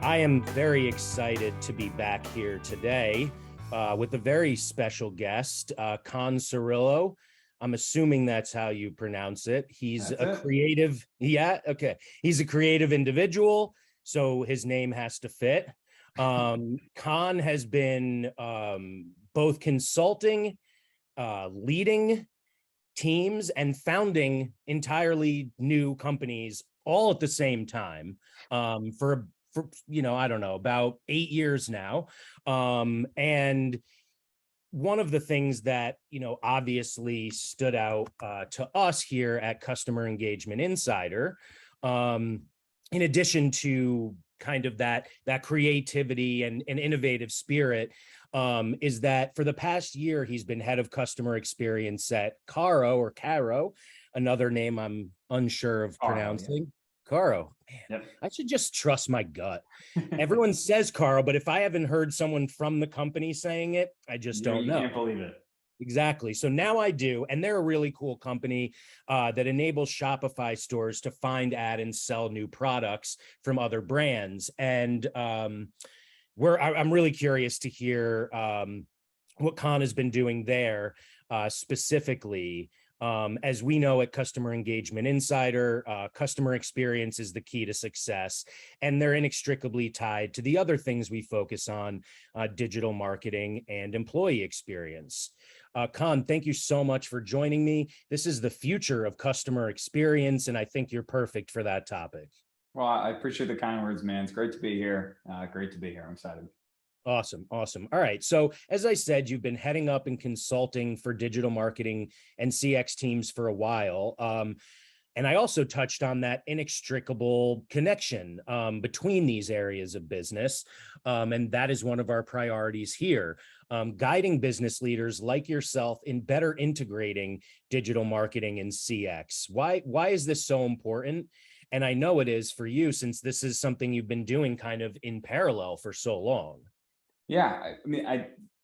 I am very excited to be back here today with a very special guest, Cirillo. I'm assuming that's how you pronounce it. He's That's a it. creative, yeah, okay. He's a creative individual, so his name has to fit. Con has been both consulting, leading teams, and founding entirely new companies all at the same time for I don't know, about 8 years now. And one of the things that obviously stood out to us here at Customer Engagement Insider, in addition to kind of that creativity and innovative spirit, is that for the past year he's been head of customer experience at Carro, another name I'm unsure of pronouncing. Carro. Man, Yep. I should just trust my gut. Everyone says Carl, but if I haven't heard someone from the company saying it, I just don't know. You can't believe it. Exactly. So now I do. And they're a really cool company that enables Shopify stores to find, add, and sell new products from other brands. And I'm really curious to hear what Con has been doing there specifically. As we know at Customer Engagement Insider, customer experience is the key to success, and they're inextricably tied to the other things we focus on, digital marketing and employee experience. Con, thank you so much for joining me. This is the future of customer experience, and I think you're perfect for that topic. Well, I appreciate the kind words, man. It's great to be here. Great to be here. I'm excited. Awesome. Awesome. All right. So as I said, you've been heading up and consulting for digital marketing and CX teams for a while. And I also touched on that inextricable connection between these areas of business. And that is one of our priorities here, guiding business leaders like yourself in better integrating digital marketing and CX. Why is this so important? And I know it is for you, since this is something you've been doing kind of in parallel for so long. Yeah, I mean,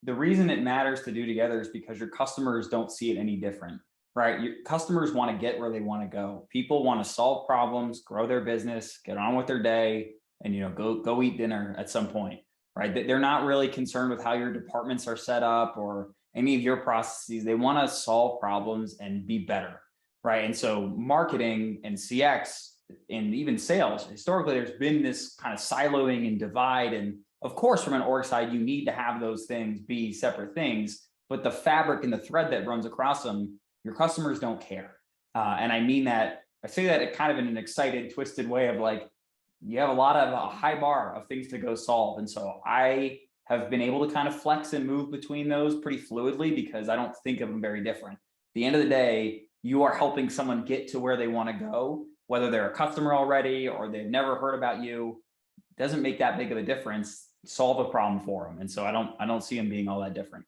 the reason it matters to do together is because your customers don't see it any different, right? Your customers want to get where they want to go. People want to solve problems, grow their business, get on with their day, and go eat dinner at some point, right? They're not really concerned with how your departments are set up or any of your processes. They want to solve problems and be better, right? And so marketing and CX and even sales, historically, there's been this kind of siloing and divide. And of course, from an org side, you need to have those things be separate things, but the fabric and the thread that runs across them, your customers don't care. And I mean that, I say that kind of in an excited, twisted way of like, you have a high bar of things to go solve. And so I have been able to kind of flex and move between those pretty fluidly because I don't think of them very different. At the end of the day, you are helping someone get to where they want to go, whether they're a customer already or they've never heard about you. It doesn't make that big of a difference. Solve a problem for them. And so I don't see them being all that different.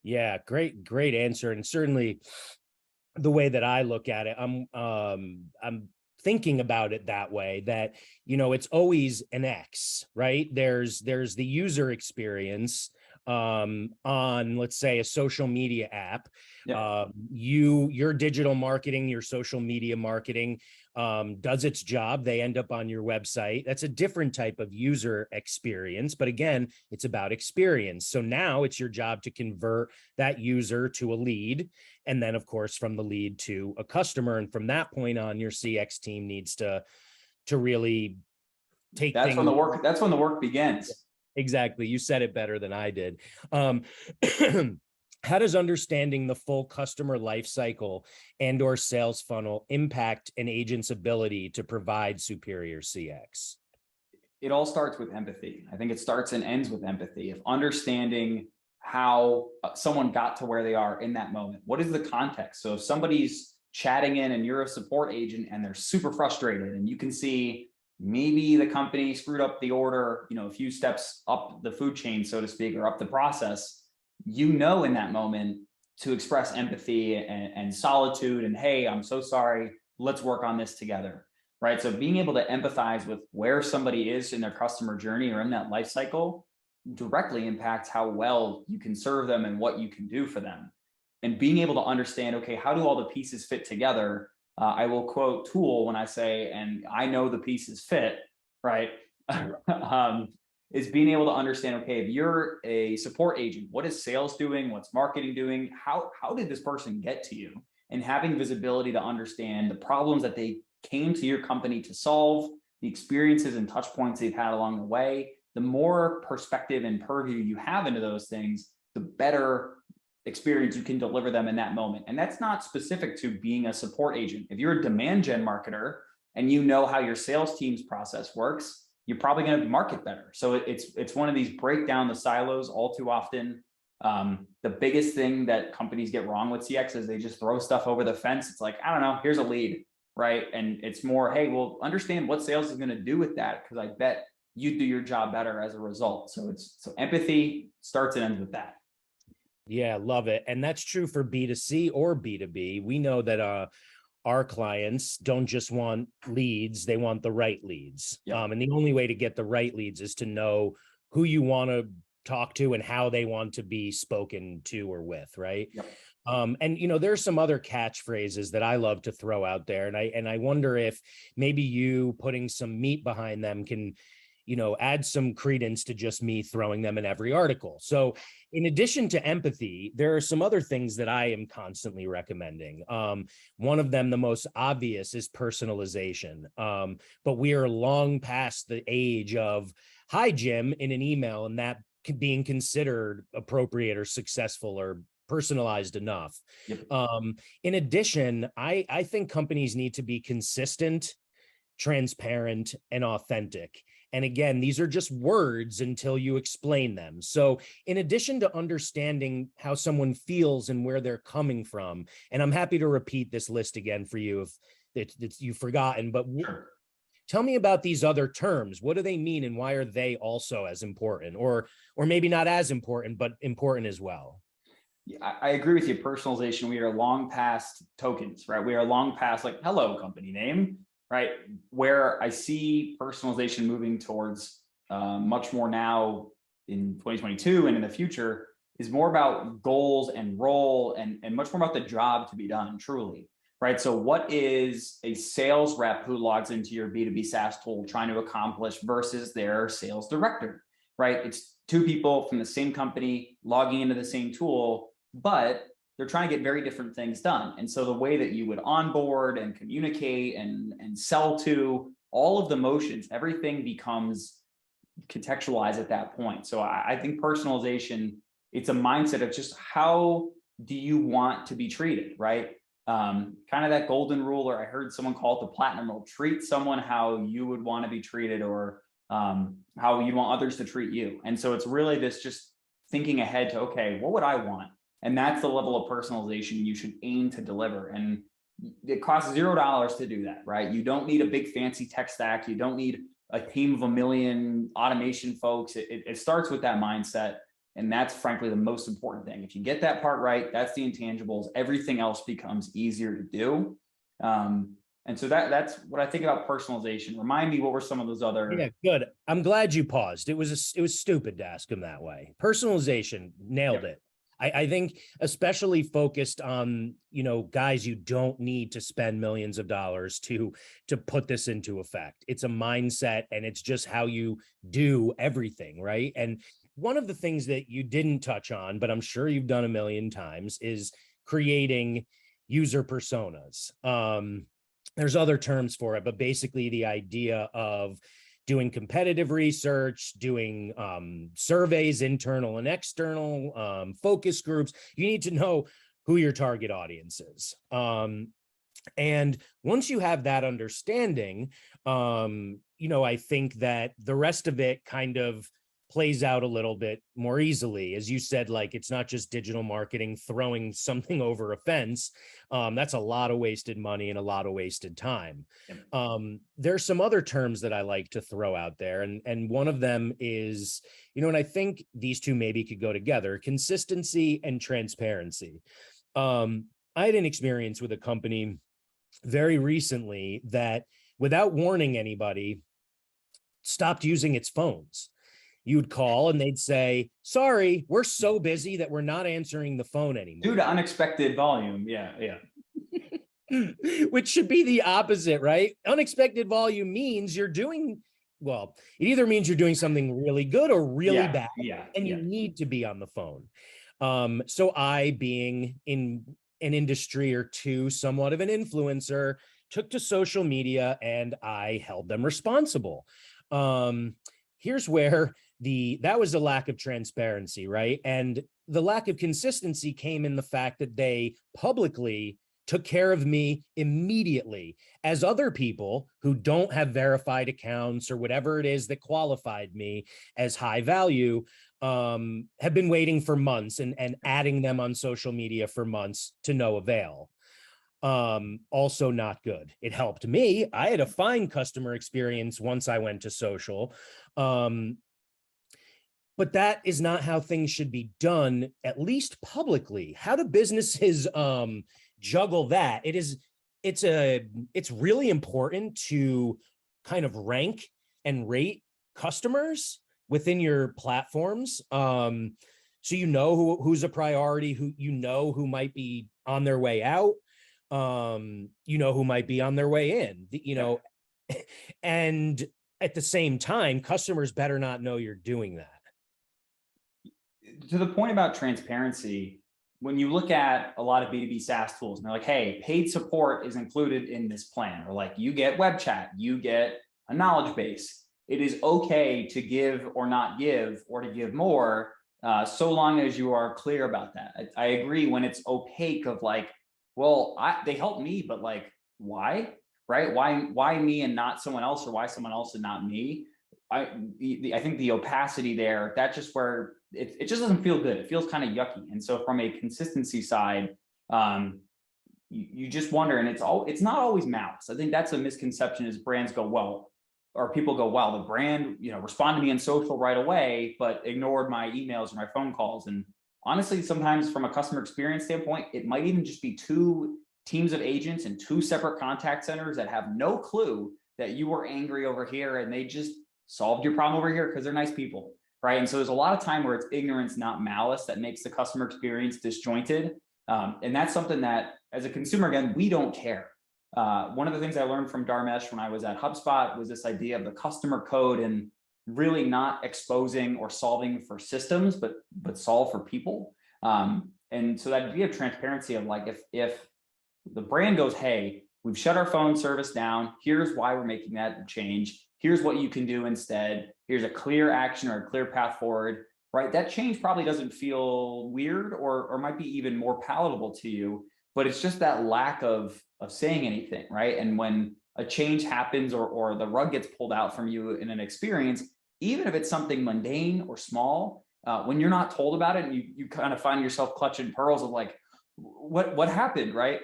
Yeah, great answer. And certainly the way that I look at it, I'm thinking about it that way, that it's always an X, right? There's the user experience on, let's say, a social media app. Yeah. Your digital marketing, your social media marketing does its job. They end up on your website. That's a different type of user experience, but again, it's about experience. So now it's your job to convert that user to a lead, and then of course from the lead to a customer. And from that point on, your CX team needs to really take that's when the work begins. Exactly. You said it better than I did. How does understanding the full customer life cycle and or sales funnel impact an agent's ability to provide superior CX? It all starts with empathy. I think it starts and ends with empathy, of understanding how someone got to where they are in that moment. What is the context? So if somebody's chatting in and you're a support agent and they're super frustrated, and you can see maybe the company screwed up the order, a few steps up the food chain, so to speak, or up the process, in that moment to express empathy and solitude and, hey, I'm so sorry, let's work on this together, right? So being able to empathize with where somebody is in their customer journey or in that life cycle directly impacts how well you can serve them and what you can do for them. And being able to understand, okay, how do all the pieces fit together? I will quote Tool when I say, and I know the pieces fit, right? is being able to understand, okay, if you're a support agent, what is sales doing? What's marketing doing? How did this person get to you? And having visibility to understand the problems that they came to your company to solve, the experiences and touch points they've had along the way. The more perspective and purview you have into those things, the better experience you can deliver them in that moment. And that's not specific to being a support agent. If you're a demand gen marketer and you know how your sales team's process works, you're probably going to market better. So it's one of these break down the silos all too often. The biggest thing that companies get wrong with CX is they just throw stuff over the fence. It's like, I don't know, here's a lead, right? And it's more, hey, well, understand what sales is going to do with that, because I bet you do your job better as a result. So empathy starts and ends with that. Yeah, love it. And that's true for B2C or B2B. We know that our clients don't just want leads, they want the right leads. Yep. And the only way to get the right leads is to know who you want to talk to and how they want to be spoken to or with, right? Yep. And there's some other catchphrases that I love to throw out there, and I wonder if maybe you putting some meat behind them can add some credence to just me throwing them in every article. So in addition to empathy, there are some other things that I am constantly recommending. One of them, the most obvious, is personalization. But we are long past the age of, hi, Jim, in an email, and that being considered appropriate or successful or personalized enough. Yep. In addition, I think companies need to be consistent, transparent, and authentic. And again, these are just words until you explain them. So in addition to understanding how someone feels and where they're coming from, and I'm happy to repeat this list again for you if you've forgotten, but Sure. Tell me about these other terms. What do they mean and why are they also as important, or maybe not as important, but important as well? Yeah, I agree with you. Personalization, we are long past tokens, right? We are long past like, hello, company name, right? Where I see personalization moving towards much more now in 2022 and in the future is more about goals and role and much more about the job to be done, truly, right? So what is a sales rep who logs into your B2B SaaS tool trying to accomplish versus their sales director, right? It's two people from the same company logging into the same tool, but they're trying to get very different things done. And so the way that you would onboard and communicate and sell to, all of the motions, everything becomes contextualized at that point. So I think personalization, it's a mindset of just how do you want to be treated, right? Kind of that golden rule, or I heard someone call it the platinum rule: treat someone how you would want to be treated, or how you want others to treat you. And so it's really this just thinking ahead to, okay, what would I want? And that's the level of personalization you should aim to deliver. And it costs $0 to do that, right? You don't need a big fancy tech stack. You don't need a team of 1 million automation folks. It starts with that mindset. And that's frankly the most important thing. If you get that part right, that's the intangibles. Everything else becomes easier to do. And so that's what I think about personalization. Remind me, what were some of those other? Yeah, good. I'm glad you paused. It was stupid to ask him that way. Personalization, nailed it. I think especially focused on, guys, you don't need to spend millions of dollars to put this into effect. It's a mindset, and it's just how you do everything, right? And one of the things that you didn't touch on, but I'm sure you've done a million times, is creating user personas. There's other terms for it, but basically the idea of doing competitive research, doing surveys, internal and external, focus groups. You need to know who your target audience is. And once you have that understanding, I think that the rest of it kind of plays out a little bit more easily. As you said, like, it's not just digital marketing throwing something over a fence. That's a lot of wasted money and a lot of wasted time. There's some other terms that I like to throw out there. And one of them is, and I think these two maybe could go together: consistency and transparency. I had an experience with a company very recently that, without warning anybody, stopped using its phones. You'd call and they'd say, sorry, we're so busy that we're not answering the phone anymore. Due to unexpected volume. Yeah. Which should be the opposite, right? Unexpected volume means you're doing well, it either means you're doing something really good or really Yeah, bad, yeah, and you yeah. need to be on the phone. So I, being in an industry or two, somewhat of an influencer, took to social media and I held them responsible. Here's where that was a lack of transparency, right? And the lack of consistency came in the fact that they publicly took care of me immediately, as other people who don't have verified accounts or whatever it is that qualified me as high value have been waiting for months and adding them on social media for months to no avail. Also not good. It helped me. I had a fine customer experience once I went to social. But that is not how things should be done, at least publicly. How do businesses juggle that? It's really important to kind of rank and rate customers within your platforms. So you know who's a priority, who might be on their way out, who might be on their way in, and at the same time, customers better not know you're doing that. To the point about transparency, when you look at a lot of B2B SaaS tools and they're like, hey, paid support is included in this plan, or like you get web chat, you get a knowledge base. It is okay to give or not give, or to give more, so long as you are clear about that. I agree when it's opaque of like, well, they helped me, but like, why? Right? Why me and not someone else, or why someone else and not me? I think the opacity there, that's just where it just doesn't feel good. It feels kind of yucky. And so from a consistency side, you just wonder, and it's not always malice. I think that's a misconception, is brands go, well, or people go, wow, the brand, responded to me in social right away, but ignored my emails or my phone calls. And honestly, sometimes from a customer experience standpoint, it might even just be two teams of agents and two separate contact centers that have no clue that you were angry over here, and they just solved your problem over here because they're nice people, right? And so there's a lot of time where it's ignorance, not malice, that makes the customer experience disjointed. And that's something that, as a consumer, again, we don't care. One of the things I learned from Dharmesh when I was at HubSpot was this idea of the customer code, and really not exposing or solving for systems, but solve for people. And so that idea of transparency of like, if the brand goes, hey, we've shut our phone service down, here's why we're making that change, here's what you can do instead, here's a clear action or a clear path forward, right? That change probably doesn't feel weird, or might be even more palatable to you, but it's just that lack of saying anything, right? And when a change happens, or the rug gets pulled out from you in an experience, even if it's something mundane or small, when you're not told about it, and you kind of find yourself clutching pearls of like, what happened, right?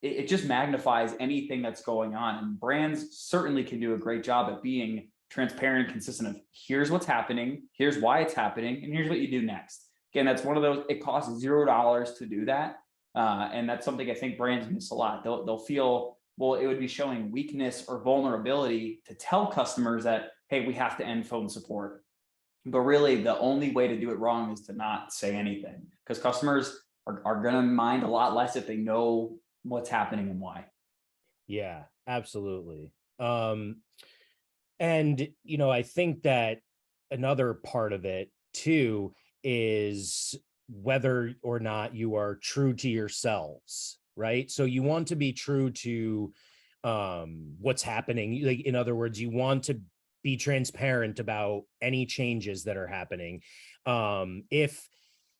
It just magnifies anything that's going on. And brands certainly can do a great job at being transparent and consistent of, here's what's happening, here's why it's happening, and here's what you do next. Again, that's one of those, it costs $0 to do that. And that's something I think brands miss a lot. They'll feel, well, it would be showing weakness or vulnerability to tell customers that, hey, we have to end phone support. But really, the only way to do it wrong is to not say anything, because customers are going to mind a lot less if they know what's happening and why. Yeah, absolutely. And I think that another part of it too is whether or not you are true to yourselves, right? So you want to be true to what's happening. Like, in other words, you want to be transparent about any changes that are happening. If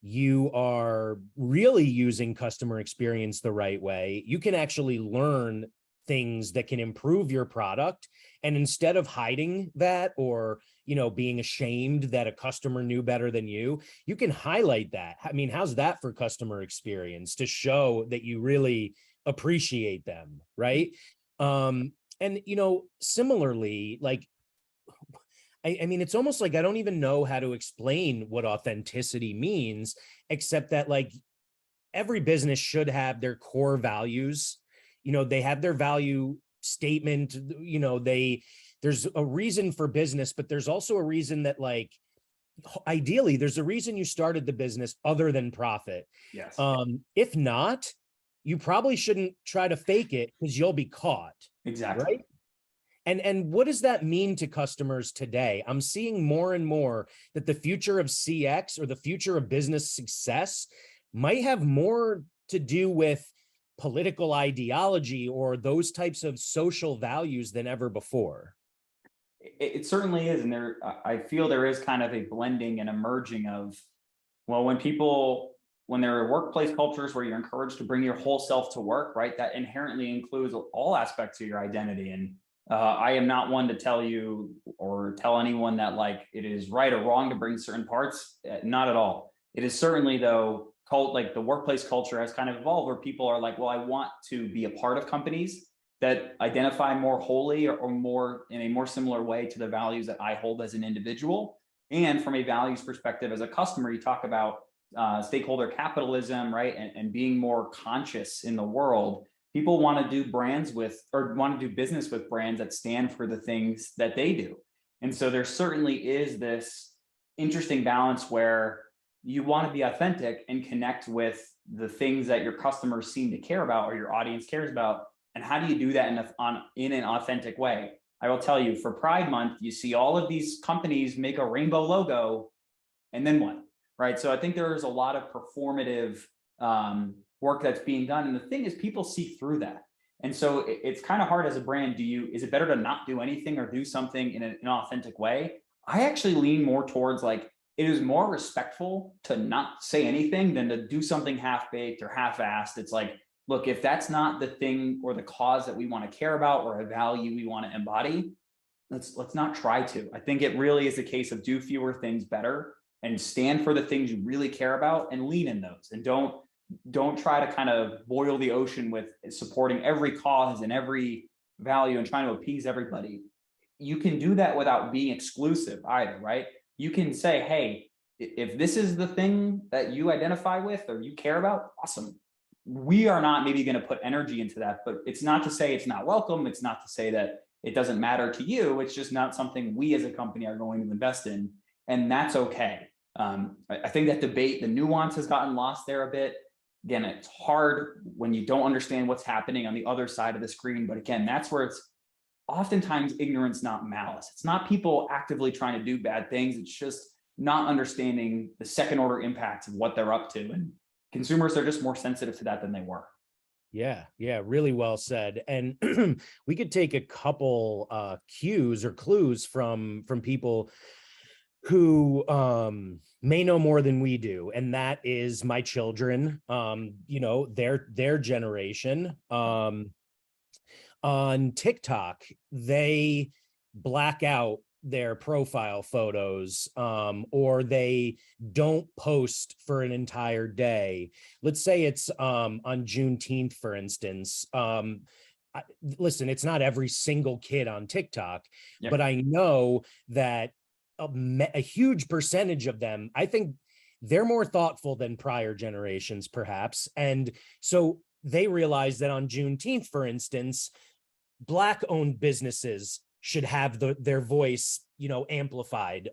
you are really using customer experience the right way, you can actually learn things that can improve your product. And instead of hiding that, or, being ashamed that a customer knew better than you can highlight that. I mean, how's that for customer experience, to show that you really appreciate them, right? And, similarly, like, I mean, it's almost like I don't even know how to explain what authenticity means, except that like every business should have their core values. They have their value statement, there's a reason for business, but there's also a reason that, like, ideally there's a reason you started the business other than profit. Yes. If not, you probably shouldn't try to fake it, because you'll be caught. Exactly. Right. And what does that mean to customers today? I'm seeing more and more that the future of CX, or the future of business success, might have more to do with political ideology or those types of social values than ever before. It certainly is. And I feel there is kind of a blending and a merging of, well, when there are workplace cultures where you're encouraged to bring your whole self to work, right? That inherently includes all aspects of your identity. And I am not one to tell you or tell anyone that like it is right or wrong to bring certain parts. Not at all. It is certainly though, like the workplace culture has kind of evolved where people are like, well, I want to be a part of companies that identify more wholly or more in a more similar way to the values that I hold as an individual. And from a values perspective, as a customer, you talk about stakeholder capitalism, right? And being more conscious in the world. People want to do brands with, or want to do business with brands that stand for the things that they do. And so there certainly is this interesting balance where you want to be authentic and connect with the things that your customers seem to care about or your audience cares about. And how do you do that in an authentic way? I will tell you, for Pride Month, you see all of these companies make a rainbow logo, and then what? Right. So I think there is a lot of performative work that's being done. And the thing is, people see through that. And so it's kind of hard as a brand. Is it better to not do anything or do something in an authentic way? I actually lean more towards like, it is more respectful to not say anything than to do something half-baked or half-assed. It's like, look, if that's not the thing or the cause that we want to care about or a value we want to embody, let's not try to. I think it really is a case of do fewer things better and stand for the things you really care about and lean in those. And don't try to kind of boil the ocean with supporting every cause and every value and trying to appease everybody. You can do that without being exclusive either, right? You can say, hey, if this is the thing that you identify with or you care about, awesome. We are not maybe going to put energy into that, but it's not to say it's not welcome. It's not to say that it doesn't matter to you. It's just not something we as a company are going to invest in. And that's okay. I think that debate, the nuance has gotten lost there a bit. Again, it's hard when you don't understand what's happening on the other side of the screen. But again, that's where it's oftentimes ignorance, not malice. It's not people actively trying to do bad things. It's just not understanding the second order impacts of what they're up to. And consumers are just more sensitive to that than they were. Yeah, really well said. And we could take a couple cues or clues from people who may know more than we do, and that is my children, their generation. On TikTok, they black out their profile photos, or they don't post for an entire day. Let's say it's on Juneteenth, for instance. Listen, it's not every single kid on TikTok, but I know that a huge percentage of them, I think they're more thoughtful than prior generations, perhaps. And so they realize that on Juneteenth, for instance, Black-owned businesses should have their voice, amplified,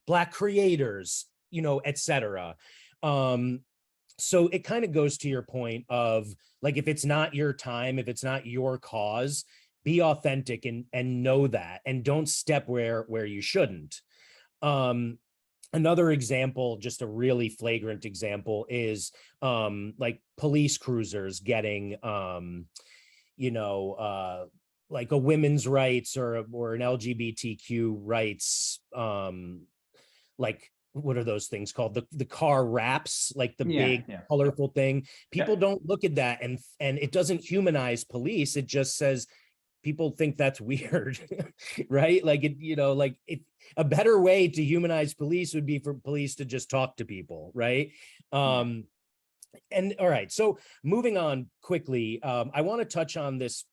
Black creators, et cetera. So it kind of goes to your point of like, if it's not your time, if it's not your cause, be authentic and know that, and don't step where you shouldn't. Another example, just a really flagrant example, is like police cruisers getting like a women's rights or an LGBTQ rights, like, what are those things called? The car wraps, like the big colorful thing. People don't look at that, and it doesn't humanize police. It just says people think that's weird, right? Like a better way to humanize police would be for police to just talk to people, right? And all right, so moving on quickly, I want to touch on this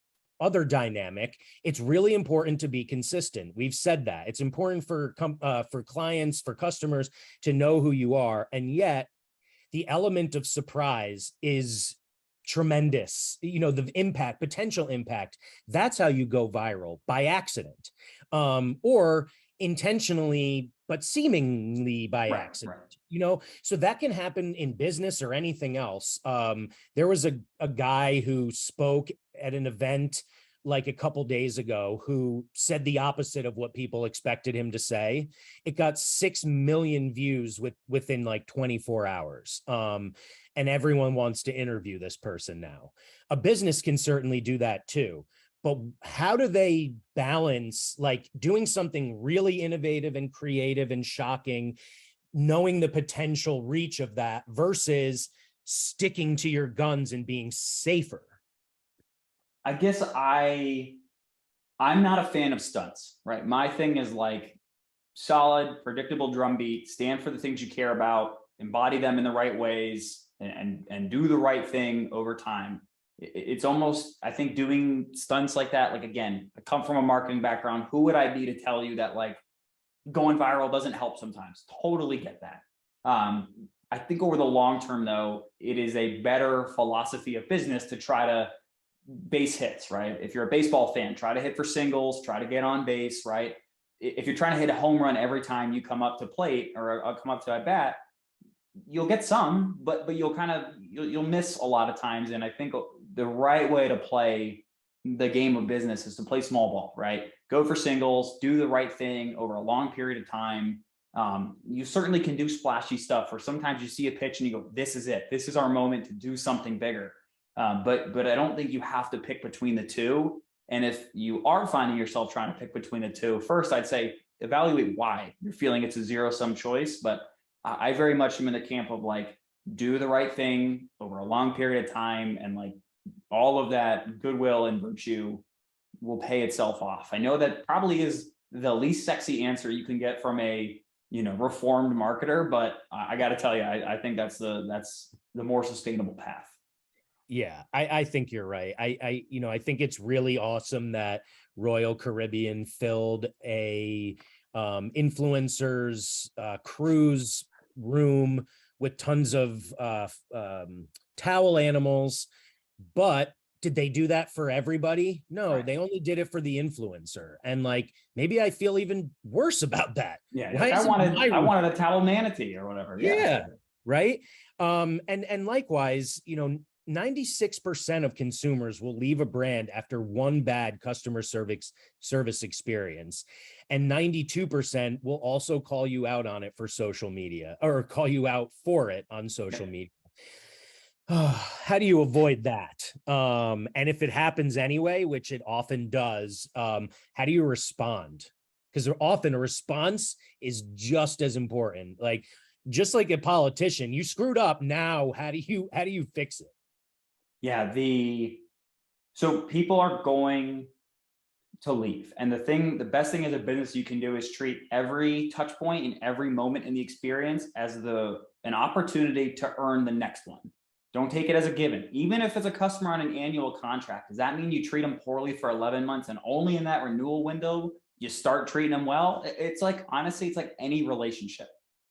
other dynamic. It's really important to be consistent. We've said that it's important for clients, for customers to know who you are, and yet the element of surprise is tremendous. The potential impact, that's how you go viral, by accident, or intentionally, but seemingly by accident. So that can happen in business or anything else. There was a guy who spoke at an event like a couple days ago who said the opposite of what people expected him to say. It got 6 million views within like 24 hours. And everyone wants to interview this person now. A business can certainly do that too. But how do they balance like doing something really innovative and creative and shocking, knowing the potential reach of that versus sticking to your guns and being safer? I guess I'm not a fan of stunts, right? My thing is like solid, predictable drumbeat, stand for the things you care about, embody them in the right ways, and do the right thing over time. It's almost, I think, doing stunts like that, like, again, I come from a marketing background. Who would I be to tell you that like going viral doesn't help sometimes? Totally get that. I think over the long term, though, it is a better philosophy of business to try to base hits, right? If you're a baseball fan, try to hit for singles, try to get on base, right? If you're trying to hit a home run every time you come up to plate or come up to at bat, you'll get some, but you'll you'll miss a lot of times. And I think the right way to play the game of business is to play small ball, right? Go for singles, do the right thing over a long period of time. You certainly can do splashy stuff where sometimes you see a pitch and you go, this is it. This is our moment to do something bigger. But I don't think you have to pick between the two. And if you are finding yourself trying to pick between the two, first, I'd say evaluate why you're feeling it's a zero-sum choice. But I very much am in the camp of like, do the right thing over a long period of time, and like all of that goodwill and virtue will pay itself off. I know that probably is the least sexy answer you can get from a reformed marketer, but I got to tell you, I think that's the more sustainable path. Yeah, I think you're right. I think it's really awesome that Royal Caribbean filled a influencers cruise room with tons of towel animals. But did they do that for everybody? No, Right. They only did it for the influencer. And like, maybe I feel even worse about that. Yeah, Why like is it my I room? wanted a towel manatee or whatever. Yeah, right. And likewise, 96% of consumers will leave a brand after one bad customer service experience, and 92% will also call you out on it for social media, or call you out for it on social media. How do you avoid that? And if it happens anyway, which it often does, how do you respond? Because often a response is just as important. Like, just like a politician, you screwed up. Now, how do you fix it? Yeah, so people are going to leave. And the best thing as a business you can do is treat every touch point and every moment in the experience as an opportunity to earn the next one. Don't take it as a given. Even if it's a customer on an annual contract, does that mean you treat them poorly for 11 months and only in that renewal window you start treating them well? It's like, honestly, it's like any relationship.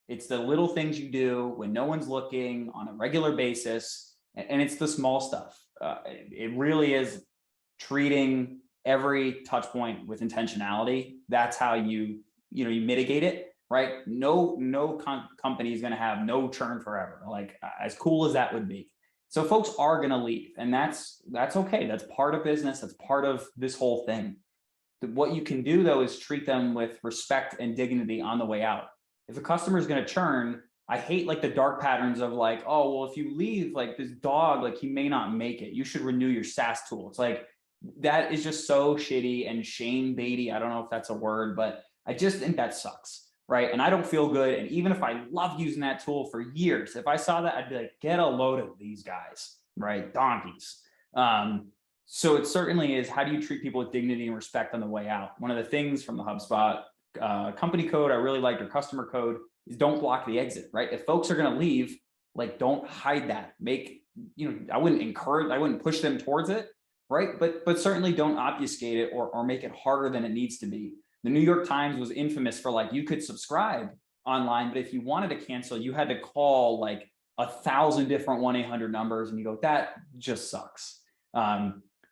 It's the little things you do when no one's looking on a regular basis. And it's the small stuff. It really is treating every touch point with intentionality. That's how you mitigate it, right? No company is going to have no churn forever. Like, as cool as that would be. So folks are going to leave, and that's okay. That's part of business. That's part of this whole thing. What you can do though is treat them with respect and dignity on the way out. If a customer is going to churn, I hate like the dark patterns of like, oh, well, if you leave like this dog, like he may not make it. You should renew your SaaS tool. It's like, that is just so shitty and shame baity. I don't know if that's a word, but I just think that sucks, right? And I don't feel good. And even if I loved using that tool for years, if I saw that, I'd be like, get a load of these guys, right? Donkeys. So it certainly is, how do you treat people with dignity and respect on the way out? One of the things from the HubSpot company code I really like, or customer code, is don't block the exit, right? If folks are going to leave, like, don't hide that. I wouldn't push them towards it, right? But certainly don't obfuscate it or make it harder than it needs to be. The New York Times was infamous for like, you could subscribe online, but if you wanted to cancel, you had to call like 1,000 different 1-800 numbers, and you go, that just sucks.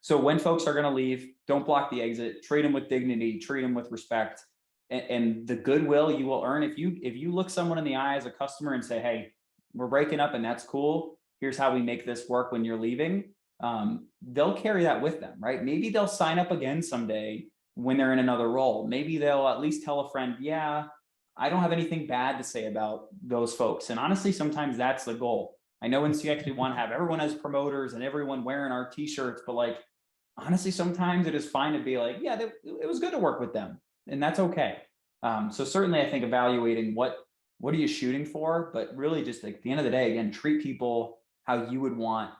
So when folks are going to leave, don't block the exit, treat them with dignity, treat them with respect, and the goodwill you will earn. If you look someone in the eye as a customer and say, hey, we're breaking up and that's cool, here's how we make this work when you're leaving, they'll carry that with them, right? Maybe they'll sign up again someday when they're in another role. Maybe they'll at least tell a friend, yeah, I don't have anything bad to say about those folks. And honestly, sometimes that's the goal. I know in CX we want to have everyone as promoters and everyone wearing our t-shirts, but like, honestly, sometimes it is fine to be like, yeah, it was good to work with them, and that's okay. So certainly I think evaluating what are you shooting for, but really just like at the end of the day, again, treat people how you would want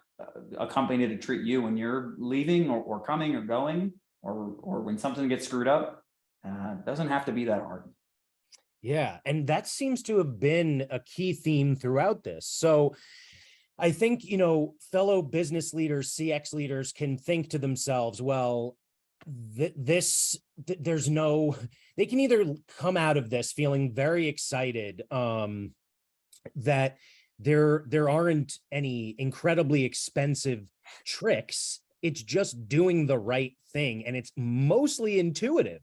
a company to treat you when you're leaving or coming or going, or when something gets screwed up. Doesn't have to be that hard. Yeah. And that seems to have been a key theme throughout this. So I think, fellow business leaders, CX leaders can think to themselves, well, there's no, they can either come out of this feeling very excited that there aren't any incredibly expensive tricks. It's just doing the right thing. And it's mostly intuitive.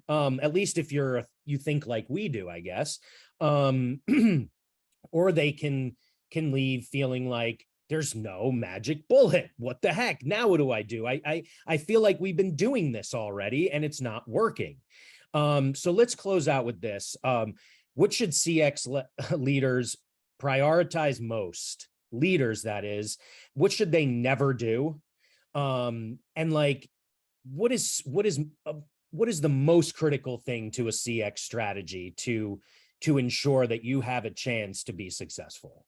At least if you think like we do, I guess. Or they can leave feeling like there's no magic bullet. What the heck? Now what do I do? I feel like we've been doing this already and it's not working. So let's close out with this. What should CX leaders prioritize most? Leaders, that is. What should they never do? And like, what is the most critical thing to a CX strategy to ensure that you have a chance to be successful?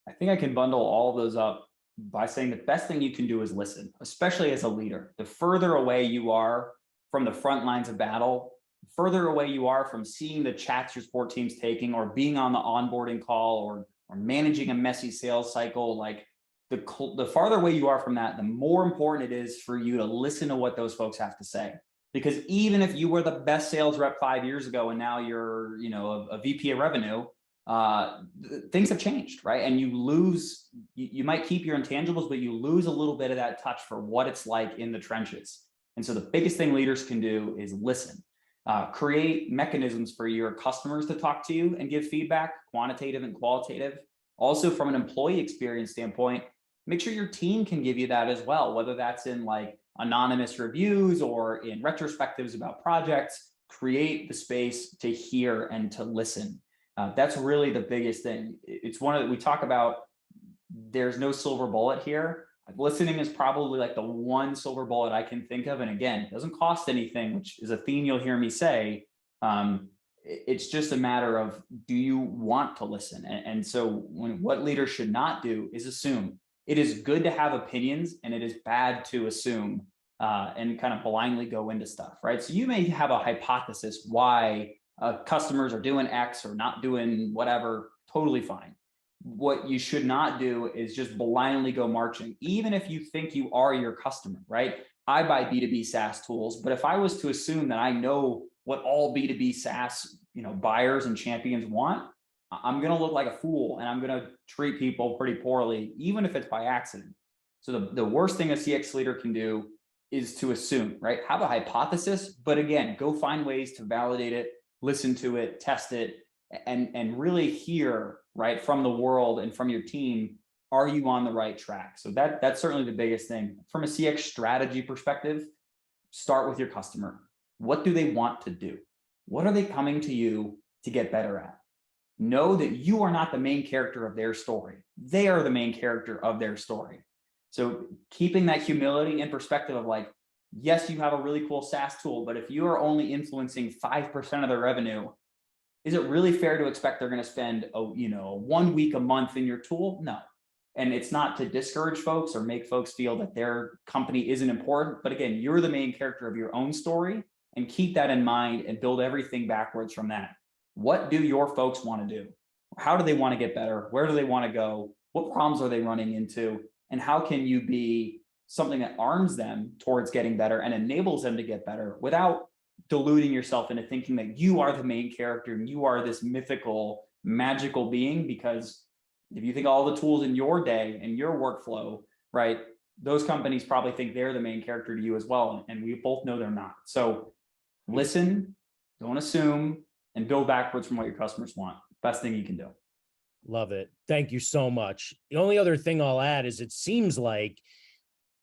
I think I can bundle all of those up by saying the best thing you can do is listen, especially as a leader. The further away you are from the front lines of battle, further away you are from seeing the chats your support team's taking, or being on the onboarding call, or managing a messy sales cycle, like the farther away you are from that, the more important it is for you to listen to what those folks have to say. Because even if you were the best sales rep 5 years ago and now you're, a VP of revenue, things have changed, right? And you might keep your intangibles, but you lose a little bit of that touch for what it's like in the trenches. And so the biggest thing leaders can do is listen. Create mechanisms for your customers to talk to you and give feedback, quantitative and qualitative. Also, from an employee experience standpoint, make sure your team can give you that as well, whether that's in like anonymous reviews or in retrospectives about projects. Create the space to hear and to listen. That's really the biggest thing. It's we talk about, there's no silver bullet here. Listening is probably like the one silver bullet I can think of. And again, it doesn't cost anything, which is a theme you'll hear me say. It's just a matter of, do you want to listen? And so what leaders should not do is assume. It is good to have opinions, and it is bad to assume and kind of blindly go into stuff, right? So you may have a hypothesis why customers are doing X or not doing whatever, totally fine. What you should not do is just blindly go marching, even if you think you are your customer, right? I buy B2B SaaS tools, but if I was to assume that I know what all B2B SaaS buyers and champions want, I'm going to look like a fool, and I'm going to treat people pretty poorly, even if it's by accident. So the worst thing a CX leader can do is to assume, right? Have a hypothesis, but again, go find ways to validate it, listen to it, test it, and really hear, right, from the world and from your team, are you on the right track? So that's certainly the biggest thing. From a CX strategy perspective, start with your customer. What do they want to do? What are they coming to you to get better at? Know that you are not the main character of their story. They are the main character of their story. So keeping that humility in perspective of like, yes, you have a really cool SaaS tool, but if you are only influencing 5% of their revenue, is it really fair to expect they're going to spend 1 week a month in your tool? No. And it's not to discourage folks or make folks feel that their company isn't important. But again, you're the main character of your own story, and keep that in mind and build everything backwards from that. What do your folks want to do? How do they want to get better? Where do they want to go? What problems are they running into? And how can you be something that arms them towards getting better and enables them to get better without deluding yourself into thinking that you are the main character and you are this mythical, magical being? Because if you think all the tools in your day and your workflow, right, those companies probably think they're the main character to you as well. And we both know they're not. So listen, don't assume, and build backwards from what your customers want. Best thing you can do. Love it. Thank you so much. The only other thing I'll add is it seems like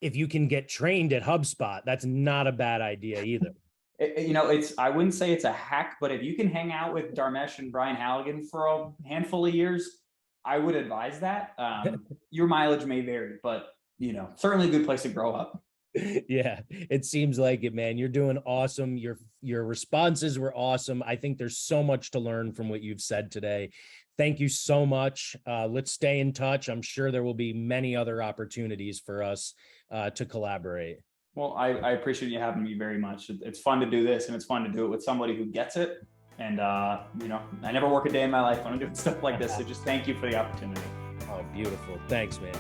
if you can get trained at HubSpot, that's not a bad idea either. I wouldn't say it's a hack, but if you can hang out with Dharmesh and Brian Halligan for a handful of years, I would advise that. Your mileage may vary, but certainly a good place to grow up. Yeah, it seems like it, man. You're doing awesome. Your responses were awesome. I think there's so much to learn from what you've said today. Thank you so much. Let's stay in touch. I'm sure there will be many other opportunities for us to collaborate. Well, I appreciate you having me very much. It's fun to do this, and it's fun to do it with somebody who gets it. And I never work a day in my life when I'm doing stuff like this. So just thank you for the opportunity. Oh, beautiful. Thanks, man.